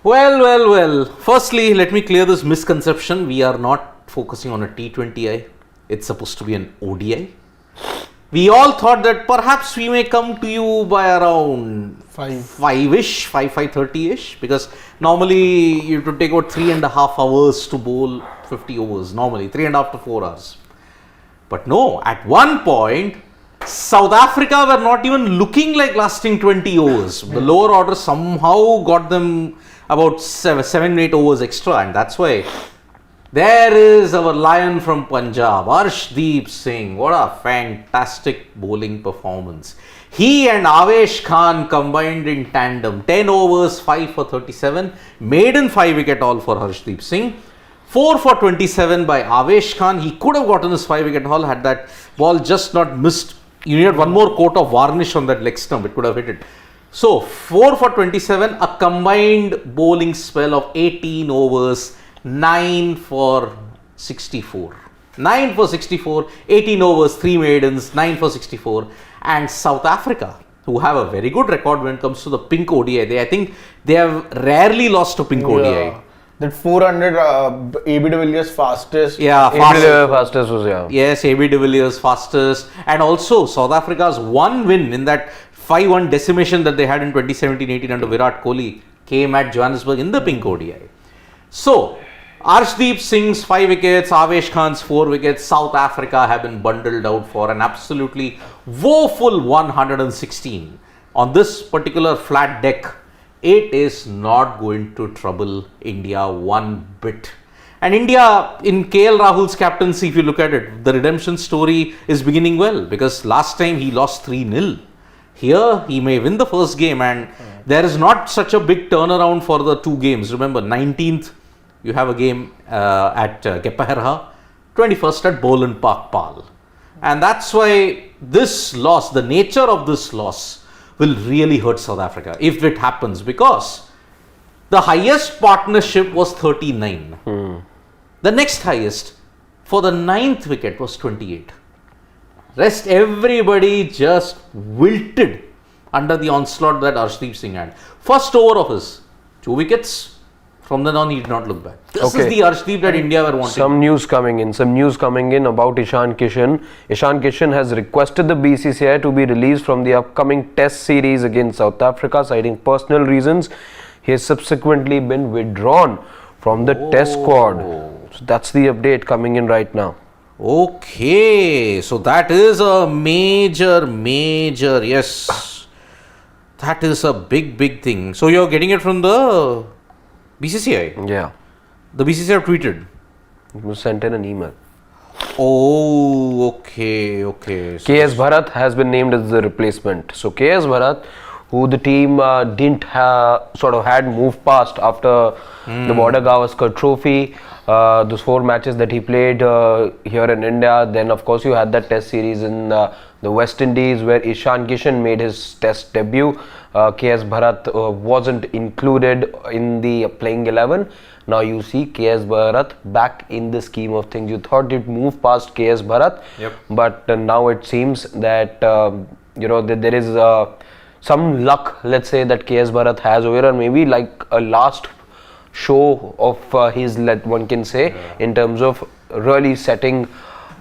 Well. Firstly, let me clear this misconception. We are not focusing on a T20I. It's supposed to be an ODI. We all thought that perhaps we may come to you by around 5-ish, 5:30-ish, because normally you have to take about 3.5 hours to bowl 50 overs. Normally 3.5 to 4 hours. But no, at one point, South Africa were not even looking like lasting 20 overs. The lower order somehow got them about 7-8 overs extra, and that's why there is our lion from Punjab, Arshdeep Singh. What a fantastic bowling performance. He and Avesh Khan combined in tandem. 10 overs, 5 for 37. Maiden 5-wicket haul for Arshdeep Singh. 4 for 27 by Avesh Khan. He could have gotten his 5-wicket haul had that ball just not missed. You needed one more coat of varnish on that leg stump. It could have hit it. So, 4 for 27, a combined bowling spell of 18 overs, 9 for 64. 9 for 64, 18 overs, 3 maidens, 9 for 64. And South Africa, who have a very good record when it comes to the pink ODI. I think they have rarely lost a pink ODI. That 400 AB de Villiers fastest. Yeah, fastest was, yeah. Yes, AB de Villiers fastest. And also South Africa's one win in that 5-1 decimation that they had in 2017-18 under Virat Kohli came at Johannesburg in the pink ODI. So, Arshdeep Singh's 5 wickets, Avesh Khan's 4 wickets, South Africa have been bundled out for an absolutely woeful 116. On this particular flat deck, it is not going to trouble India one bit. And India, in KL Rahul's captaincy, if you look at it, the redemption story is beginning well, because last time he lost 3-0. Here, he may win the first game, and there is not such a big turnaround for the 2 games. Remember, 19th, you have a game at Kepaherha, 21st at Boland Park, Pal. And that's why this loss, the nature of this loss, will really hurt South Africa if it happens, because the highest partnership was 39. The next highest for the 9th wicket was 28. Rest everybody just wilted under the onslaught that Arshdeep Singh had. First over of his, 2 wickets. From then on, he did not look back. This is the Arshdeep that India were wanting. Some news coming in about Ishan Kishan. Ishan Kishan has requested the BCCI to be released from the upcoming Test series against South Africa, citing personal reasons. He has subsequently been withdrawn from the Test squad. So that's the update coming in right now. Okay, so that is a major, yes. That is a big thing. So you're getting it from the BCCI? Yeah. The BCCI have tweeted? It was sent in an email. Oh, okay. So KS Bharat has been named as the replacement. So KS Bharat, who the team didn't had moved past after the Border Gavaskar Trophy, those 4 matches that he played here in India. Then of course you had that Test series in the West Indies where Ishan Kishan made his Test debut. KS Bharat wasn't included in the playing 11. Now you see KS Bharat back in the scheme of things. You thought you'd move past KS Bharat, but now it seems that that there is some luck, let's say, that KS Bharat has over, or maybe like a last show of his, one can say, in terms of really setting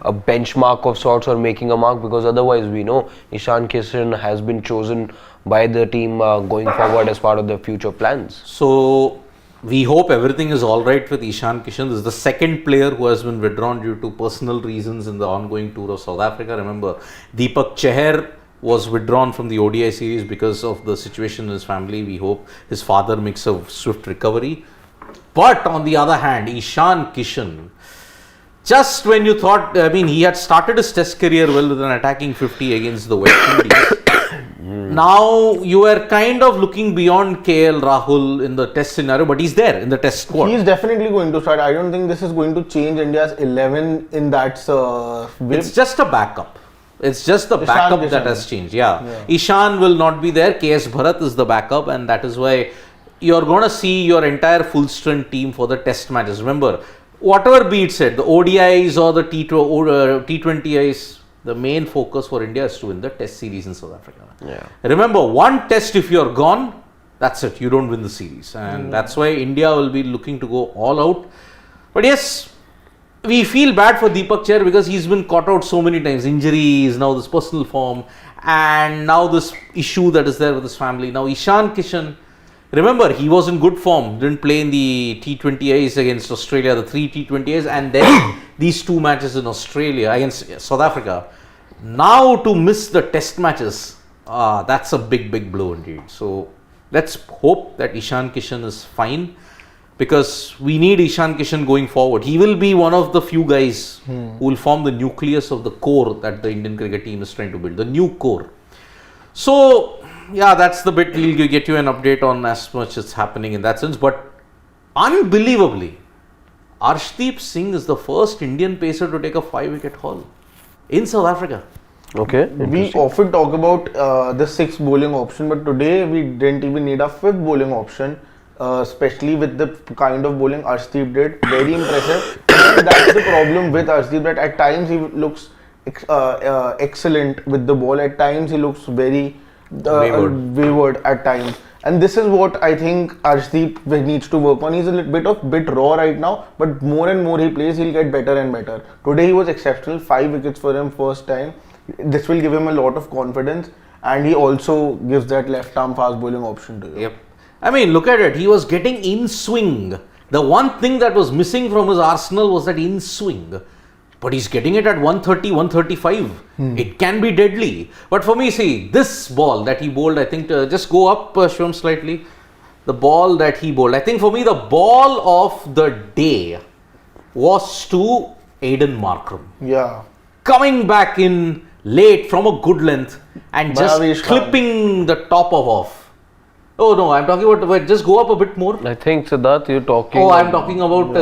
a benchmark of sorts or making a mark, because otherwise we know Ishan Kishan has been chosen by the team going forward as part of the future plans. So we hope everything is all right with Ishan Kishan. This is the second player who has been withdrawn due to personal reasons in the ongoing tour of South Africa. Remember, Deepak Chahar was withdrawn from the ODI series because of the situation in his family. We hope his father makes a swift recovery. But on the other hand, Ishan Kishan, just when you thought, he had started his Test career well with an attacking 50 against the West Indies. Now you are kind of looking beyond KL Rahul in the Test scenario, but he's there in the Test squad. He's definitely going to start. I don't think this is going to change India's 11 in that way. It's just a backup. It's just the backup that has changed. Yeah. Ishan will not be there. KS Bharat is the backup, and that is why you're going to see your entire full strength team for the Test matches. Remember, whatever be it said, the ODIs or the T20Is, the main focus for India is to win the Test series in South Africa. Yeah. Remember, one Test if you're gone, That's it. You don't win the series. And that's why India will be looking to go all out. But yes, we feel bad for Deepak Chair because he's been caught out so many times. Injuries, now this personal form, and now this issue that is there with his family. Now Ishan Kishan, remember, he was in good form, didn't play in the T20Is against Australia, the 3 T20Is, and then these 2 matches in Australia against South Africa. Now to miss the test matches, that's a big blow indeed. So let's hope that Ishan Kishan is fine, because we need Ishan Kishan going forward. He will be one of the few guys who will form the nucleus of the core that the Indian cricket team is trying to build, the new core. So yeah, that's the bit. We'll get you an update on as much as happening in that sense. But unbelievably, Arshdeep Singh is the first Indian pacer to take a 5-wicket haul in South Africa. Okay. We often talk about the 6th bowling option, but today we didn't even need a 5th bowling option, especially with the kind of bowling Arshdeep did. Very impressive. And that's the problem with Arshdeep, that at times he looks excellent with the ball, at times he looks very wayward at times. And this is what I think Arshdeep needs to work on. He's a bit raw right now, but more and more he plays, he'll get better and better. Today he was exceptional, 5 wickets for him first time. This will give him a lot of confidence, and he also gives that left arm fast bowling option to you. Yep. I mean, look at it. He was getting in swing. The one thing that was missing from his arsenal was that in swing. But he's getting it at 130, 135. It can be deadly. But for me, see, this ball that he bowled, I think, just go up, Shwam, slightly. The ball that he bowled, I think for me, the ball of the day was to Aiden Markram. Yeah. Coming back in late from a good length and just clipping the top off. Oh no, I'm talking about, just go up a bit more. I think, Siddharth, you're talking. Oh, I'm talking about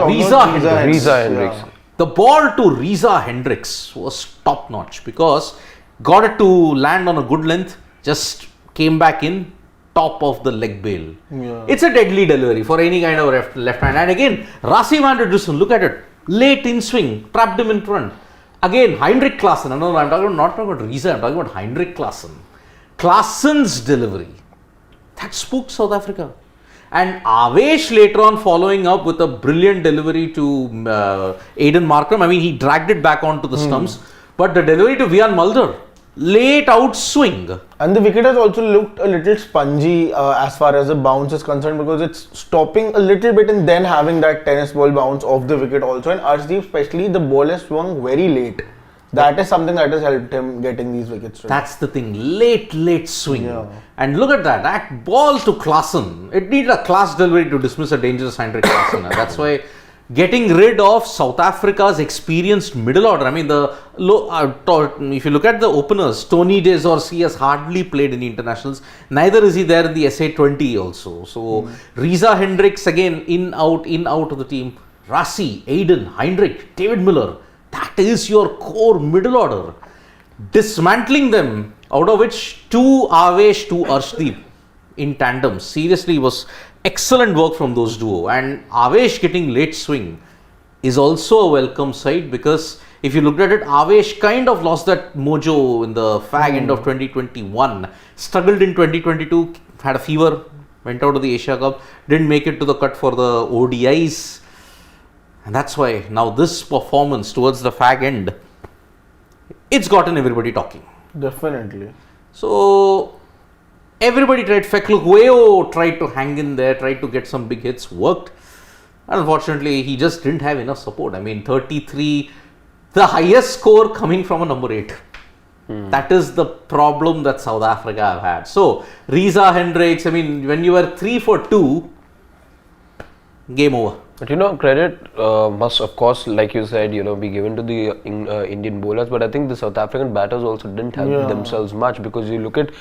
Reza Hendricks. Yeah. The ball to Reza Hendricks was top notch because got it to land on a good length, just came back in top of the leg bail. Yeah. It's a deadly delivery for any kind of left hand. And again, Rassi van der Dussen, look at it, late in swing, trapped him in front. Again, Heinrich Klaassen. No, I'm not talking about Reza, I'm talking about Heinrich Klaassen. Klaassen's delivery, that spooked South Africa. And Avesh later on following up with a brilliant delivery to Aiden Markram. I mean, he dragged it back onto the stumps. But the delivery to Vian Mulder, late out swing. And the wicket has also looked a little spongy as far as the bounce is concerned, because it's stopping a little bit and then having that tennis ball bounce off the wicket also. And Arshdeep especially, the ball has swung very late. That is something that has helped him getting these wickets. That's the thing, late swing. Yeah. And look at that ball to Klaassen. It needed a class delivery to dismiss a dangerous Heinrich Klaassen. And that's why getting rid of South Africa's experienced middle order. I mean, if you look at the openers, Tony De Zorzi has hardly played in the internationals. Neither is he there in the SA20 also. So Reza Hendricks again in out of the team. Rassi, Aiden, Heinrich, David Miller. That is your core middle order. Dismantling them, out of which 2 Avesh, 2 Arshdeep in tandem. Seriously, was excellent work from those duo. And Avesh getting late swing is also a welcome sight, because if you looked at it, Avesh kind of lost that mojo in the fag end of 2021. Struggled in 2022, had a fever, went out of the Asia Cup, didn't make it to the cut for the ODIs. And that's why now this performance towards the fag end, it's gotten everybody talking. Definitely. So everybody tried. Feklugueo tried to hang in there, tried to get some big hits, worked. And unfortunately, he just didn't have enough support. I mean, 33, the highest score coming from a number 8. That is the problem that South Africa have had. So Reza Hendricks, I mean, when you were 3 for 2, game over. But credit must, of course, like you said, be given to the Indian bowlers. But I think the South African batters also didn't help themselves much, because you look at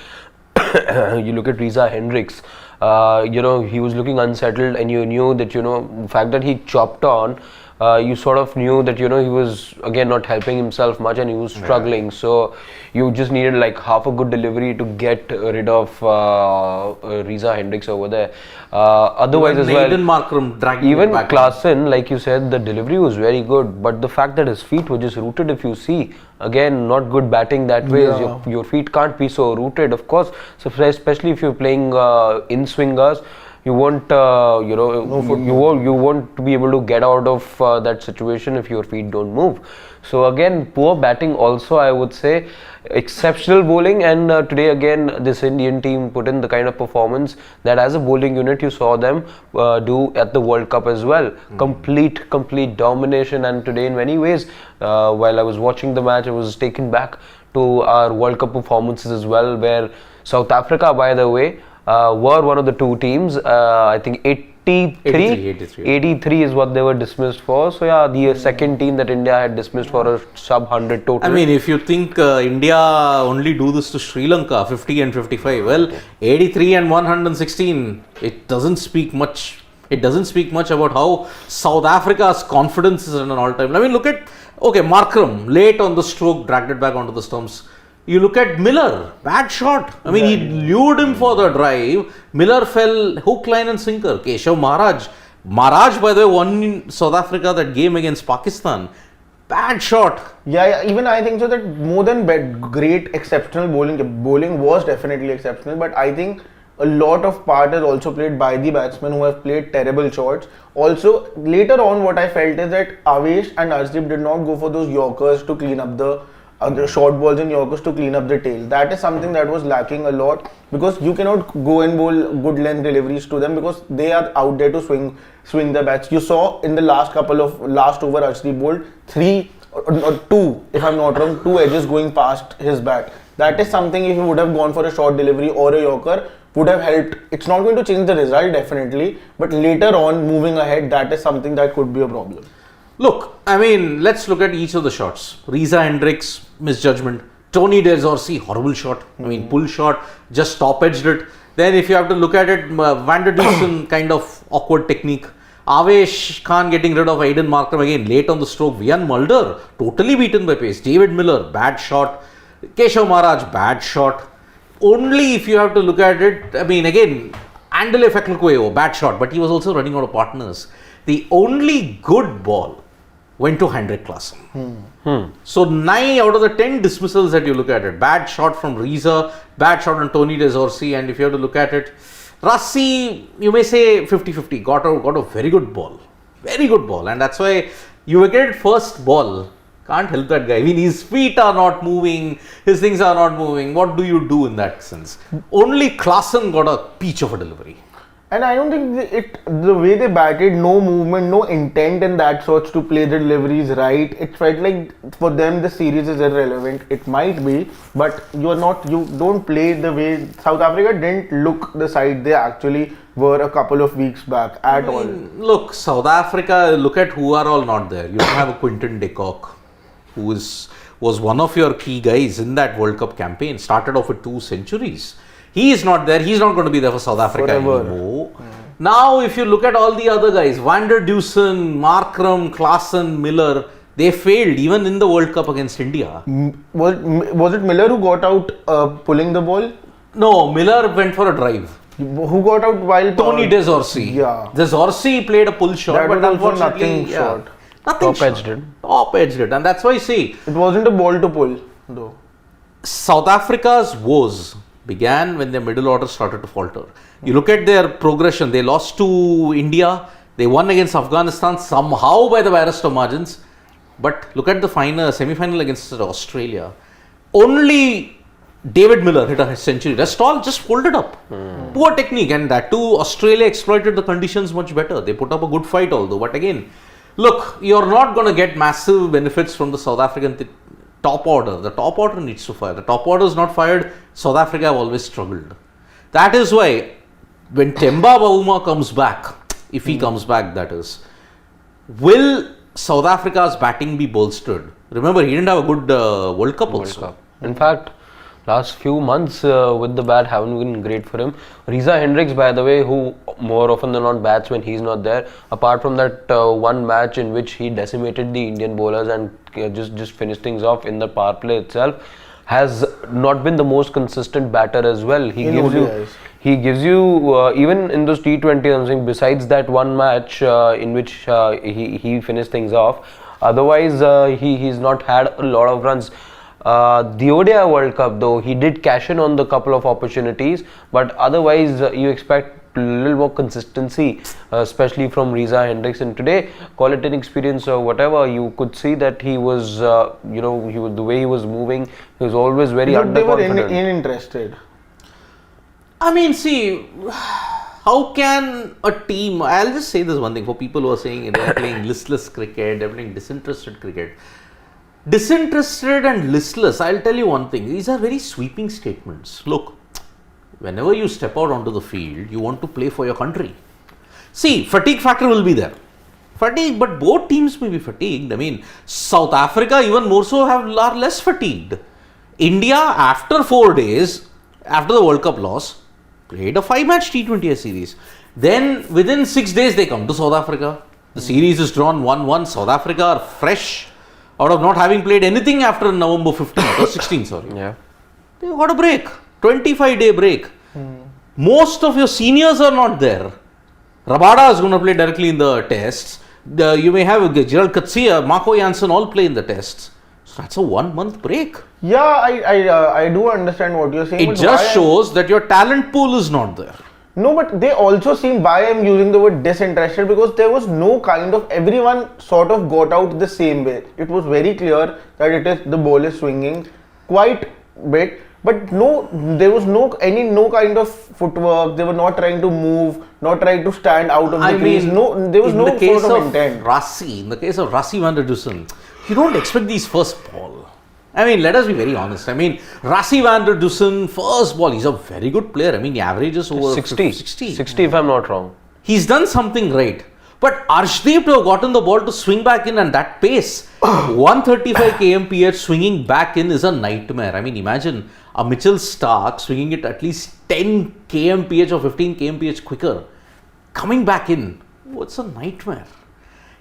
Reza Hendricks. He was looking unsettled, and you knew that the fact that he chopped on you sort of knew that he was again not helping himself much and he was struggling. So you just needed like half a good delivery to get rid of Reza Hendricks over there. Otherwise, as well, Markram dragged even back. Klaassen, like you said, the delivery was very good, but the fact that his feet were just rooted, if you see, again, not good batting that way. Your feet can't be so rooted, of course. So especially if you're playing in swingers, you won't, you won't be able to get out of that situation if your feet don't move. So again, poor batting also, I would say. Exceptional bowling, and today again this Indian team put in the kind of performance that as a bowling unit you saw them do at the World Cup as well. Complete domination, and today in many ways, while I was watching the match, I was taken back to our World Cup performances as well, where South Africa, by the way, were one of the two teams. I think 83 is what they were dismissed for. So yeah, the second team that India had dismissed for a sub 100 total. I mean, if you think India only do this to Sri Lanka, 50 and 55, well, 83 and 116, it doesn't speak much. It doesn't speak much about how South Africa's confidence is at an all-time. I mean, look at, Markram, late on the stroke, dragged it back onto the stumps. You look at Miller, bad shot. I mean, he lured him for the drive. Miller fell hook, line and sinker. Keshav Maharaj, by the way, won in South Africa that game against Pakistan. Bad shot. Yeah, even I think so that more than great, exceptional bowling was definitely exceptional, but I think a lot of part is also played by the batsmen who have played terrible shots. Also, later on, what I felt is that Avesh and Arshdeep did not go for those Yorkers to clean up the short balls and Yorkers to clean up the tail. That is something that was lacking a lot, because you cannot go and bowl good length deliveries to them because they are out there to swing the bats. You saw in the last over Arshdeep bowled 3 or 2, if I'm not wrong, 2 edges going past his bat. That is something, if he would have gone for a short delivery or a Yorker, would have helped. It's not going to change the result definitely, but later on, moving ahead, that is something that could be a problem. Look, I mean, let's look at each of the shots. Reza Hendricks, misjudgment. Tony Desorsi, horrible shot. I mean, pull shot, just top edged it. Then if you have to look at it, Van der Dusen kind of awkward technique. Avesh Khan getting rid of Aiden Markram again, late on the stroke. Vian Mulder, totally beaten by pace. David Miller, bad shot. Keshav Maharaj, bad shot. Only if you have to look at it, I mean, again, Andile Feklukweo, bad shot, but he was also running out of partners. The only good ball went to Hendrik Klaassen. So 9 out of the 10 dismissals that you look at it, bad shot from Reza, bad shot on Tony Desorsi, and if you have to look at it, Rassi, you may say 50-50, got a very good ball, and that's why you wicket first ball. Can't help that guy. I mean, his feet are not moving, his things are not moving. What do you do in that sense? Only Klaassen got a peach of a delivery. And I don't think the way they batted, no movement, no intent in that sorts to play the deliveries right. It felt like for them the series is irrelevant. It might be, but you don't play the way South Africa didn't look the side they actually were a couple of weeks back at all. Look, South Africa, look at who are all not there. You don't have a Quinton de Kock, who was one of your key guys in that World Cup campaign, started off with 2 centuries. He is not there. He's not going to be there for South Africa anymore. Now, if you look at all the other guys, Van der Dusen, Markram, Klaassen, Miller, they failed even in the World Cup against India. Was it Miller who got out pulling the ball? No, Miller went for a drive. Who got out while Tony Desorsi. Yeah. Desorsi played a pull shot, that but was unfortunately, nothing short. Nothing top edged it, and that's why you see it wasn't a ball to pull though. South Africa's woes began when their middle order started to falter. You look at their progression, they lost to India, they won against Afghanistan somehow by the barest of margins, but look at the semi-final against Australia. Only David Miller hit a century, rest all just folded up. Poor technique, and that too, Australia exploited the conditions much better. They put up a good fight although, but again, look, you're not going to get massive benefits from the South African top order. The top order needs to fire. The top order is not fired. South Africa have always struggled. That is why when Temba Bavuma comes back, if he comes back that is, will South Africa's batting be bolstered? Remember, he didn't have a good World Cup also. In fact, last few months with the bat haven't been great for him. Reza Hendricks, by the way, who more often than not bats when he's not there, apart from that one match in which he decimated the Indian bowlers and just finished things off in the power play itself, has not been the most consistent batter as well. He gives you even in those T20s, I'm saying, besides that one match in which he finished things off, otherwise he's not had a lot of runs. The ODI World Cup, though, he did cash in on the couple of opportunities, but otherwise you expect a little more consistency, especially from Reza Hendricks. And today, call it an experience or whatever, you could see that he was, the way he was moving, he was always very underconfident. They were uninterested. I mean, see, how can a team, I'll just say this one thing for people who are saying they're playing listless cricket, they're playing disinterested cricket. Disinterested and listless, I'll tell you one thing, these are very sweeping statements. Look, whenever you step out onto the field, you want to play for your country. See, fatigue factor will be there. Fatigue, but both teams may be fatigued. I mean, South Africa even more so are less fatigued. India, after 4 days, after the World Cup loss, played a 5-match T20I series. Then within 6 days they come to South Africa. The series is drawn 1-1. South Africa are fresh out of not having played anything after November 15th or 16th, sorry. Yeah. They got a break, 25-day break. Most of your seniors are not there. Rabada is going to play directly in the tests. You may have Gerald Katsia, Marco Janssen all play in the tests. So that's a 1 month break. Yeah, I do understand what you're saying. It just shows that your talent pool is not there. No, but they also seem, why I'm using the word disinterested, because there was no kind of, everyone sort of got out the same way. It was very clear that it is, the ball is swinging quite bit, but no, there was no kind of footwork. They were not trying to move, not trying to stand out of the crease. No, there was no sort of intent. In the case of Rassie van der Dussen, you don't expect these first ball. I mean, let us be very honest. I mean, Rassie van der Dussen, first ball, he's a very good player. I mean, he averages over 60 if I'm not wrong. He's done something right. But Arshdeep to have gotten the ball to swing back in and that pace, 135 kmph swinging back in is a nightmare. I mean, imagine a Mitchell Stark swinging it at least 10 kmph or 15 kmph quicker. Coming back in, it's a nightmare.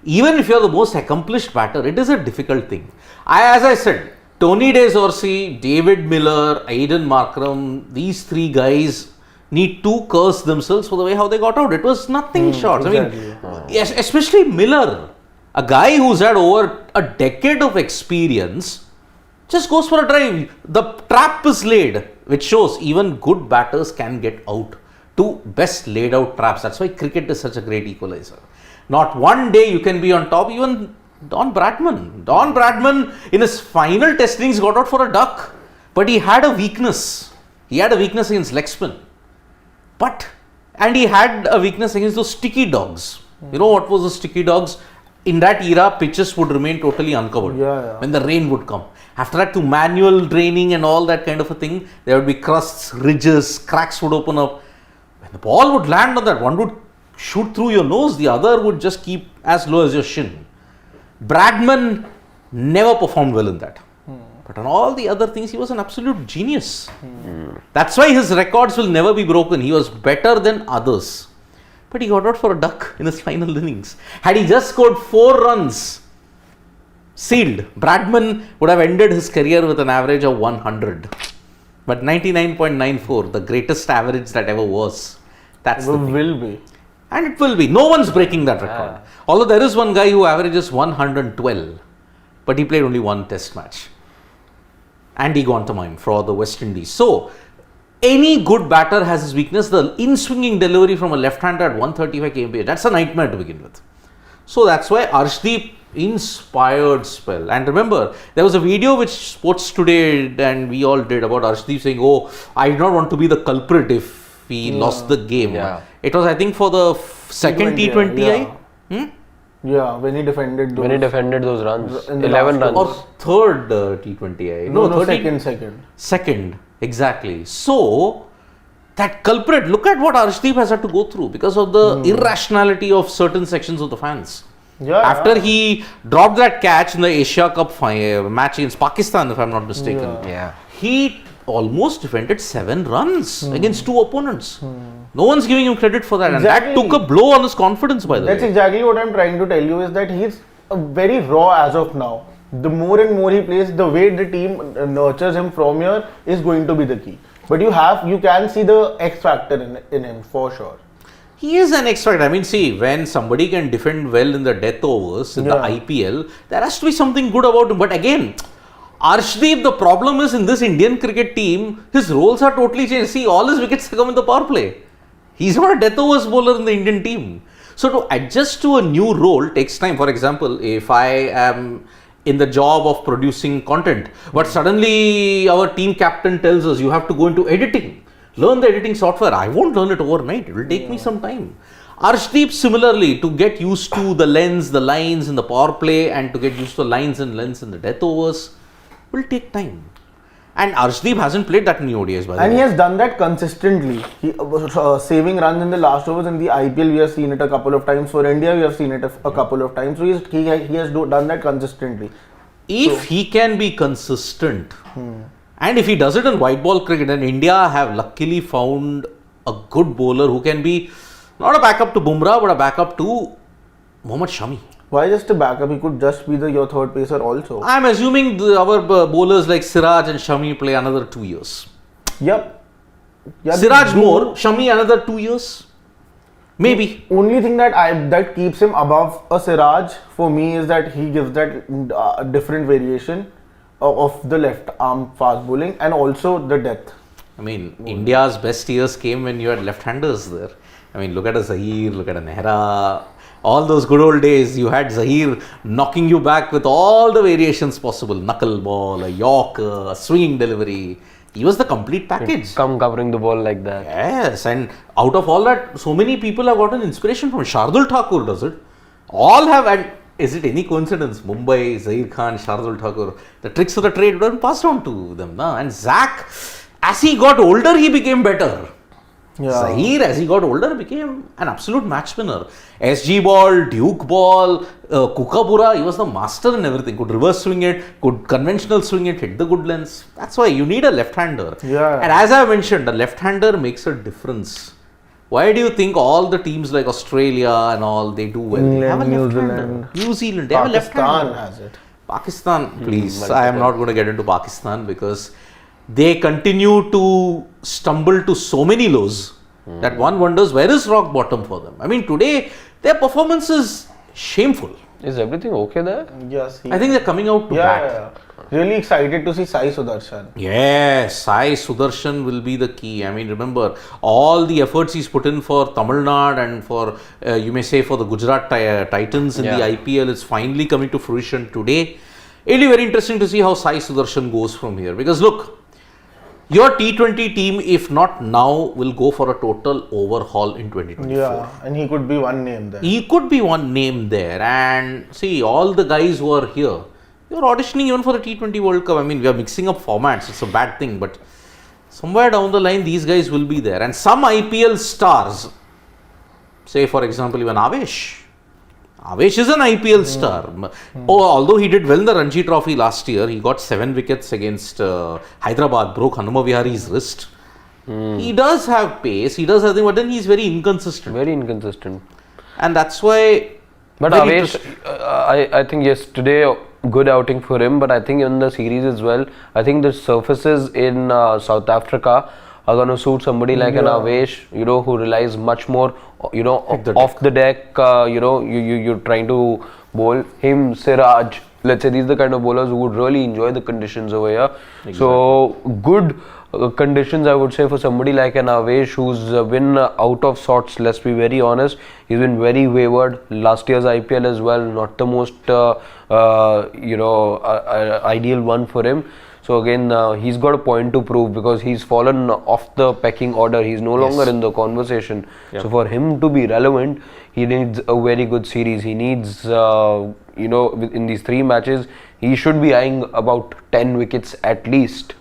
Even if you're the most accomplished batter, it is a difficult thing. As I said, Tony De Zorzi, David Miller, Aiden Markram, these three guys need to curse themselves for the way how they got out. It was nothing short. Exactly. I mean, yes, especially Miller, a guy who's had over a decade of experience, just goes for a drive. The trap is laid, which shows even good batters can get out to best laid out traps. That's why cricket is such a great equalizer. Not one day you can be on top. Even Don Bradman in his final testings got out for a duck, but he had a weakness. He had a weakness against leg spin. And he had a weakness against those sticky dogs. You know what was the sticky dogs? In that era, pitches would remain totally uncovered when the rain would come. After that, to manual draining and all that kind of a thing, there would be crusts, ridges, cracks would open up. When the ball would land on that, one would shoot through your nose, the other would just keep as low as your shin. Bradman never performed well in that. But on all the other things, he was an absolute genius. That's why his records will never be broken. He was better than others. But he got out for a duck in his final innings. Had he just scored 4 runs, sealed, Bradman would have ended his career with an average of 100. But 99.94, the greatest average that ever was. That's the thing. Will be. And it will be. No one's breaking that record. Although there is one guy who averages 112. But he played only one test match. Andy Guantamine for the West Indies. So, any good batter has his weakness. The in-swinging delivery from a left-hander at 135 kmph, that's a nightmare to begin with. So, that's why Arshdeep inspired spell. And remember, there was a video which Sports Today and we all did about Arshdeep saying, oh, I do not want to be the culprit if we lost the game. It was, I think, for the second T20I. Yeah, when he defended those runs, 11 runs. Or third T20I. No, second. Second, exactly. So, that culprit, look at what Arshdeep has had to go through because of the irrationality of certain sections of the fans. After he dropped that catch in the Asia Cup match against Pakistan, if I'm not mistaken, he almost defended 7 runs against 2 opponents. No one's giving him credit for that. Exactly. And that took a blow on his confidence, by the That's way. exactly what I'm trying to tell you, is that he's very raw as of now. The more and more he plays, the way the team nurtures him from here is going to be the key. But you can see the X factor in him for sure. He is an X factor. I mean, see, when somebody can defend well in the death overs in the IPL, there has to be something good about him. But again, Arshdeep, the problem is in this Indian cricket team, his roles are totally changed. See, all his wickets come in the power play. He's not a death overs bowler in the Indian team. So to adjust to a new role takes time. For example, if I am in the job of producing content, but suddenly our team captain tells us you have to go into editing. Learn the editing software. I won't learn it overnight. It will take me some time. Arshdeep, similarly, to get used to the lens, the lines in the power play, and to get used to the lines and lens in the death overs will take time. And Arshdeep hasn't played that many ODIs, by the way. And he has done that consistently. He saving runs in the last overs in the IPL, we have seen it a couple of times. For India, we have seen it a couple of times. So he has done that consistently. If he can be consistent, and if he does it in white ball cricket, then India have luckily found a good bowler who can be not a backup to Bumrah, but a backup to Mohammad Shami. Why just a backup? He could just be your third pacer also. I'm assuming our bowlers like Siraj and Shami play another 2 years. Yep. Siraj more, Shami another 2 years. Maybe. Only thing that keeps him above a Siraj for me is that he gives that different variation of the left arm fast bowling and also the depth. I mean, India's best years came when you had left-handers there. I mean, look at a Zahir, look at a Nehra. All those good old days, you had Zahir knocking you back with all the variations possible. Knuckle ball, a yorker, a swinging delivery. He was the complete package. Come covering the ball like that. Yes, and out of all that, so many people have gotten inspiration from. Shardul Thakur does it. All have, and is it any coincidence? Mumbai, Zahir Khan, Shardul Thakur, the tricks of the trade were passed on to them. Na? And Zach, as he got older, he became better. Yeah. Zahir, as he got older, became an absolute match winner. SG ball, Duke ball, Kookaburra, he was the master in everything. Could reverse swing it, could conventional swing it, hit the good lens. That's why you need a left-hander. Yeah. And as I mentioned, the left-hander makes a difference. Why do you think all the teams like Australia and all, they do well? They have a New left-hander. Zealand. New Zealand, they have a left-hander. Pakistan has it. Pakistan, please, I am not going to get into Pakistan because they continue to stumble to so many lows that one wonders where is rock bottom for them. I mean, today their performance is shameful. Is everything okay there? Yes. I think they're coming out to bat. Yeah. Really excited to see Sai Sudharsan. Yes, Sai Sudharsan will be the key. I mean, remember, all the efforts he's put in for Tamil Nadu and for, you may say, for the Gujarat Titans in the IPL is finally coming to fruition today. It'll be very interesting to see how Sai Sudharsan goes from here. Because look, your T20 team, if not now, will go for a total overhaul in 2024. Yeah, and he could be one name there. He could be one name there. And see, all the guys who are here, you're auditioning even for the T20 World Cup. I mean, we are mixing up formats. It's a bad thing. But somewhere down the line, these guys will be there. And some IPL stars, say for example, even Avesh. Avesh is an IPL star. Although he did well in the Ranji Trophy last year, he got 7 wickets against Hyderabad, broke Hanuma Vihari's wrist. He does have pace, he does have things, but then he's very inconsistent. Very inconsistent. And that's why. But Avesh, I think yesterday, good outing for him, but I think in the series as well, I think the surfaces in South Africa are going to suit somebody like an Avesh, who relies much more, off the deck, you're trying to bowl him, Siraj. Let's say these are the kind of bowlers who would really enjoy the conditions over here. Exactly. So, good conditions, I would say, for somebody like an Avesh who's been out of sorts, let's be very honest. He's been very wayward. Last year's IPL as well, not the most, ideal one for him. So again, he's got a point to prove because he's fallen off the pecking order. He's no longer in the conversation. Yep. So for him to be relevant, he needs a very good series. He needs, in these 3 matches, he should be eyeing about 10 wickets at least.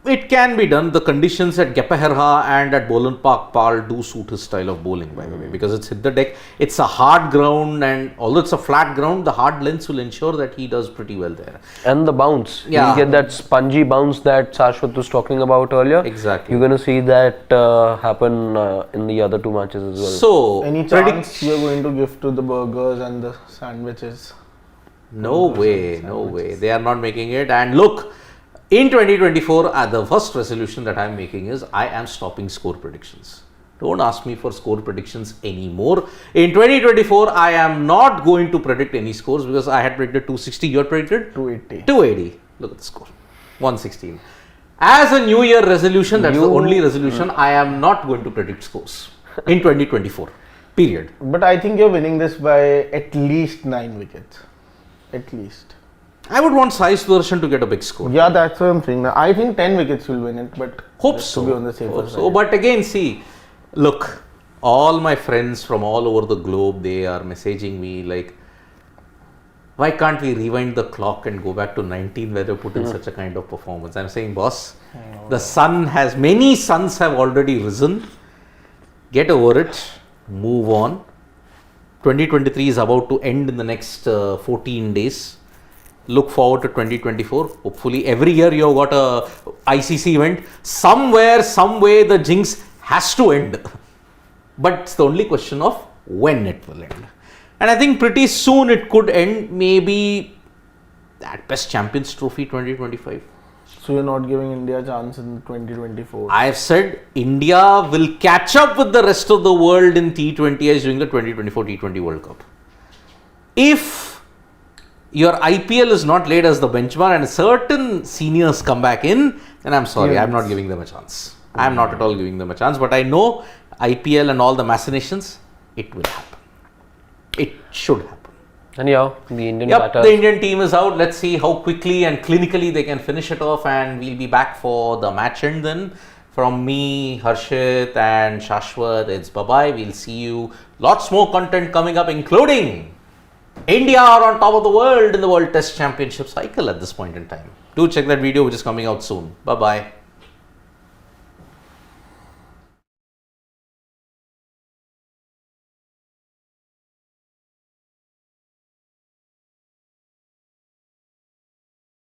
It can be done. The conditions at Gepaherha and at Bolan Park Pal do suit his style of bowling, by the way, because it's hit the deck. It's a hard ground, and although it's a flat ground, the hard lengths will ensure that he does pretty well there. And the bounce. Yeah. You get that spongy bounce that Shashwat was talking about earlier. Exactly. You're going to see that happen in the other two matches as well. So, Any chance you're going to give to the burgers and the sandwiches? no way, no way. They are not making it. And look, in 2024, the first resolution that I'm making is I am stopping score predictions. Don't ask me for score predictions anymore. In 2024, I am not going to predict any scores because I had predicted 260. You had predicted? 280. 280. Look at the score. 116. As a New Year resolution, that's the only resolution, I am not going to predict scores in 2024. Period. But I think you're winning this by at least 9 wickets. At least. I would want Sai Sudharsan to get a big score. Yeah, that's what I'm saying. I think 10 wickets will win it, but Hope just so. to be on the safer Hope side. so. But again, see, look, all my friends from all over the globe, they are messaging me like, why can't we rewind the clock and go back to 19 where they put in such a kind of performance? I'm saying, boss, the sun has, many suns have already risen. Get over it. Move on. 2023 is about to end in the next 14 days. Look forward to 2024. Hopefully, every year you have got a ICC event. Somewhere, some way, the jinx has to end. But it's the only question of when it will end. And I think pretty soon it could end. Maybe at best Champions Trophy 2025. So you're not giving India a chance in 2024? I have said India will catch up with the rest of the world in T20s during the 2024 T20 World Cup. If your IPL is not laid as the benchmark and certain seniors come back in, then I'm sorry, I'm not giving them a chance. I'm not at all giving them a chance, but I know IPL and all the machinations, it will happen. It should happen. Anyhow, the Indian Yep, batter. the Indian team is out. Let's see how quickly and clinically they can finish it off, and we'll be back for the match end then. From me, Harshit and Shashwat, it's bye-bye. We'll see you. Lots more content coming up, including India are on top of the world in the World Test Championship cycle at this point in time. Do check that video, which is coming out soon. Bye-bye.